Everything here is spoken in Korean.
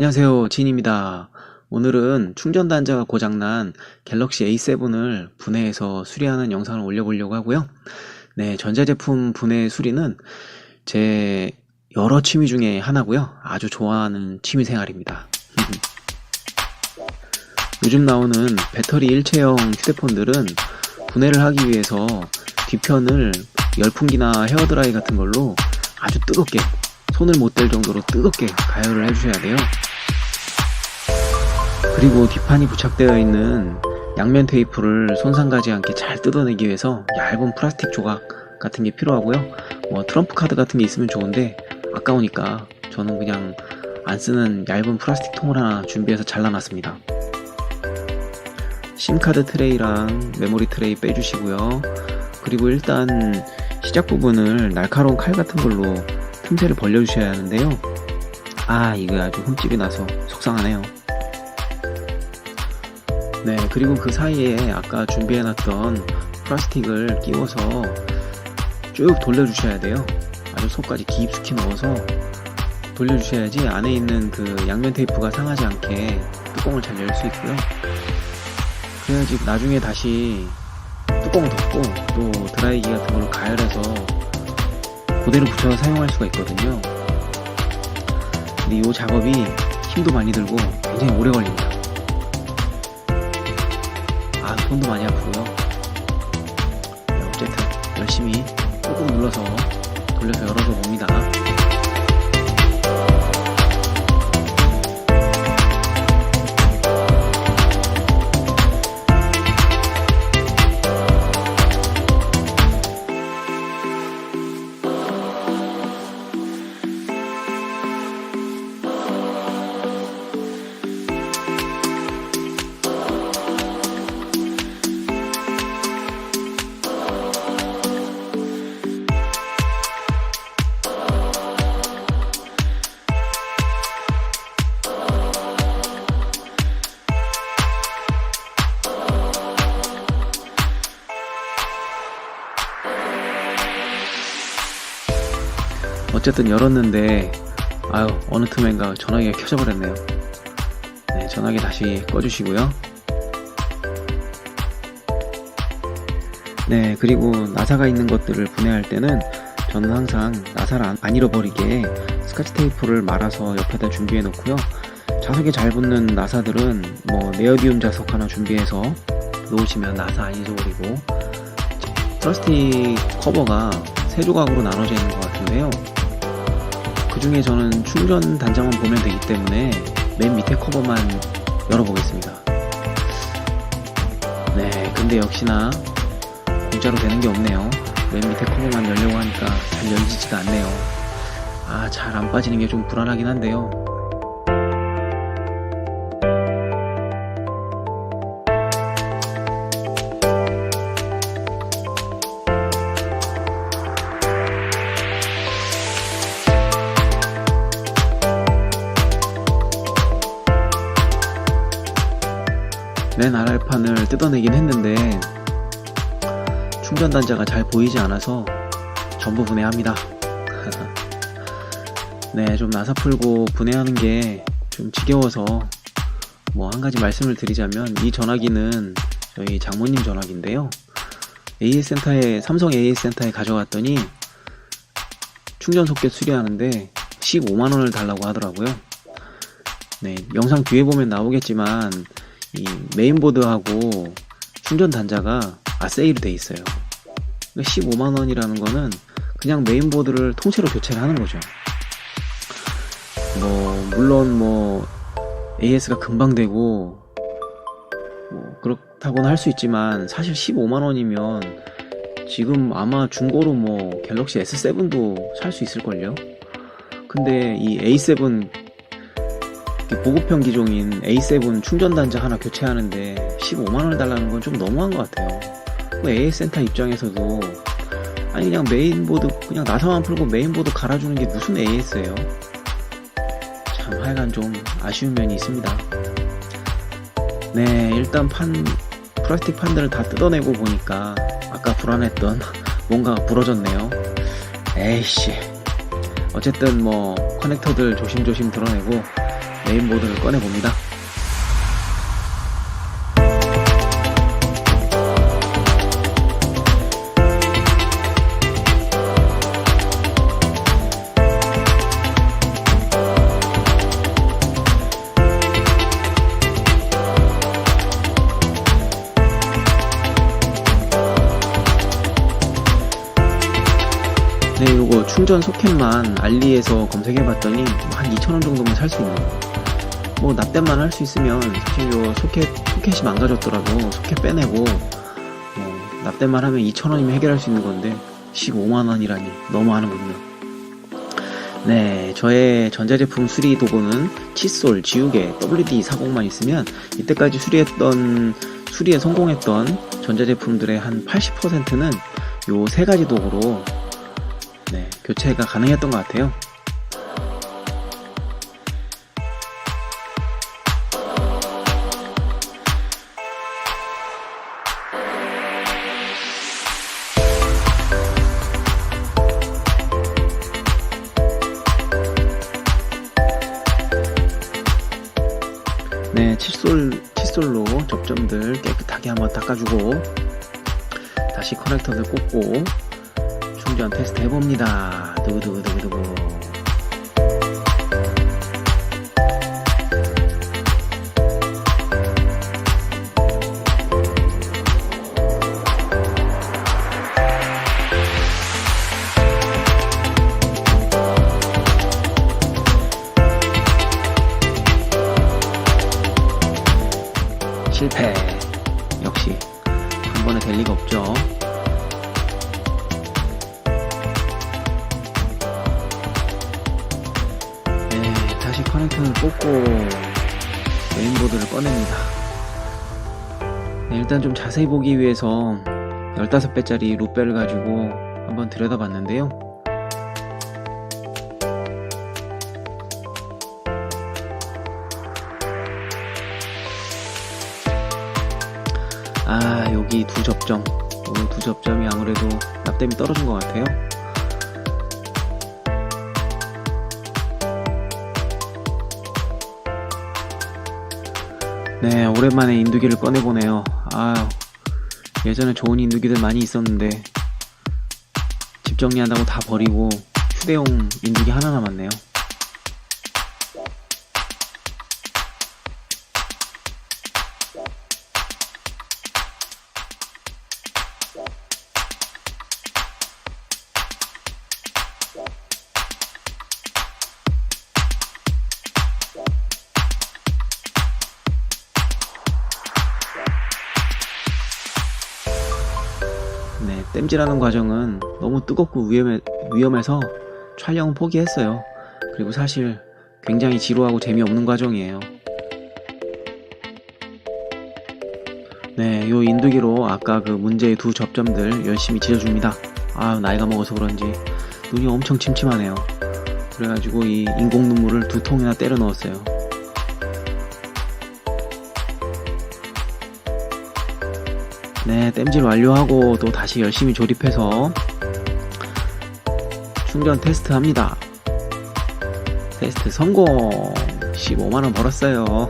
안녕하세요, 진입니다. 오늘은 충전 단자가 고장난 갤럭시 A7을 분해해서 수리하는 영상을 올려보려고 하고요. 네, 전자제품 분해 수리는 제 여러 취미 중에 하나고요. 아주 좋아하는 취미 생활입니다. 요즘 나오는 배터리 일체형 휴대폰들은 분해를 하기 위해서 뒤편을 열풍기나 헤어드라이 같은 걸로 아주 뜨겁게, 손을 못 댈 정도로 뜨겁게 가열을 해주셔야 돼요. 그리고 뒷판이 부착되어 있는 양면 테이프를 손상 가지 않게 잘 뜯어내기 위해서 얇은 플라스틱 조각 같은 게 필요하고요. 트럼프 카드 같은 게 있으면 좋은데 아까우니까 저는 그냥 안 쓰는 얇은 플라스틱 통을 하나 준비해서 잘라놨습니다. 심카드 트레이랑 메모리 트레이 빼주시고요. 그리고 일단 시작 부분을 날카로운 칼 같은 걸로 틈새를 벌려주셔야 하는데요. 이거 아주 흠집이 나서 속상하네요. 네, 그리고 그 사이에 아까 준비해놨던 플라스틱을 끼워서 쭉 돌려주셔야 돼요. 아주 속까지 깊숙이 넣어서 돌려주셔야지 안에 있는 그 양면 테이프가 상하지 않게 뚜껑을 잘 열 수 있고요. 그래야지 나중에 다시 뚜껑을 덮고 또 드라이기 같은 걸로 가열해서 그대로 붙여서 사용할 수가 있거든요. 근데 이 작업이 힘도 많이 들고 굉장히 오래 걸립니다. 손도 많이 아프고요. 네, 어쨌든 열심히 꾹꾹 눌러서 돌려서 열어서 봅니다. 어쨌든 열었는데 어느 틈엔가 전화기가 켜져 버렸네요. 네, 전화기 다시 꺼주시고요. 네, 그리고 나사가 있는 것들을 분해할 때는 저는 항상 나사를 안 잃어버리게 스카치 테이프를 말아서 옆에다 준비해 놓고요. 자석에 잘 붙는 나사들은 네오디움 자석 하나 준비해서 놓으시면 나사 안 잊어버리고, 플라스틱 커버가 세 조각으로 나눠져 있는 것 같은데요. 그 중에 저는 충전 단자만 보면 되기 때문에 맨 밑에 커버만 열어보겠습니다. 네, 근데 역시나 공짜로 되는 게 없네요. 맨 밑에 커버만 열려고 하니까 잘 열리지가 않네요. 잘 안 빠지는 게 좀 불안하긴 한데요. 맨 아랫판을 뜯어내긴 했는데 충전 단자가 잘 보이지 않아서 전부 분해합니다. 네, 좀 나사 풀고 분해하는 게 좀 지겨워서 한 가지 말씀을 드리자면, 이 전화기는 저희 장모님 전화기인데요. 삼성 AS 센터에 가져갔더니 충전 소켓 수리하는데 15만원을 달라고 하더라고요. 네, 영상 뒤에 보면 나오겠지만 이 메인보드하고 충전 단자가 세일이 돼 있어요. 15만원이라는 거는 그냥 메인보드를 통째로 교체를 하는 거죠. 물론 AS가 금방 되고 그렇다고는 할 수 있지만, 사실 15만원이면 지금 아마 중고로 갤럭시 S7도 살 수 있을걸요. 근데 이 A7 보급형 기종인 A7 충전 단자 하나 교체하는데 15만원을 달라는 건 좀 너무한 것 같아요. AS 센터 입장에서도 그냥 메인보드, 그냥 나사만 풀고 메인보드 갈아주는 게 무슨 AS예요? 참 하여간 좀 아쉬운 면이 있습니다. 네, 일단 플라스틱 판들을 다 뜯어내고 보니까 아까 불안했던 뭔가가 부러졌네요. 에이씨. 어쨌든 커넥터들 조심조심 드러내고 메인보드를 꺼내봅니다. 네, 요거 충전 소켓만 알리에서 검색해봤더니 한 2,000원 정도면 살 수 있는 거. 뭐 납땜만 할 수 있으면 사실 요 소켓이 망가졌더라도 소켓 빼내고 납땜만 하면 2,000원이면 해결할 수 있는 건데 15만원이라니 너무하는군요. 네, 저의 전자제품 수리 도구는 칫솔, 지우개, WD-40만 있으면 이때까지 수리에 성공했던 전자제품들의 한 80%는 요 세 가지 도구로 교체가 가능했던 것 같아요. 네, 칫솔로 접점들 깨끗하게 한번 닦아주고 다시 커넥터를 꽂고 충전 테스트 해봅니다. 두구두구두구두구. 실패. 역시 한 번에 될 리가 없죠. 다시 커넥터를 꽂고 메인보드를 꺼냅니다. 일단 좀 자세히 보기 위해서 15배짜리 룻배를 가지고 한번 들여다봤는데요. 여기 두 접점이 아무래도 납땜이 떨어진 것 같아요. 네, 오랜만에 인두기를 꺼내보네요. 예전에 좋은 인두기들 많이 있었는데 집 정리한다고 다 버리고 휴대용 인두기 하나 남았네요. 네, 땜질하는 과정은 너무 뜨겁고 위험해서 촬영은 포기했어요. 그리고 사실 굉장히 지루하고 재미없는 과정이에요. 네, 요 인두기로 아까 그 문제의 두 접점들 열심히 지져줍니다. 나이가 먹어서 그런지 눈이 엄청 침침하네요. 그래가지고 이 인공 눈물을 2통이나 때려 넣었어요. 네, 땜질 완료하고 또 다시 열심히 조립해서 충전 테스트 합니다. 테스트 성공! 15만원 벌었어요.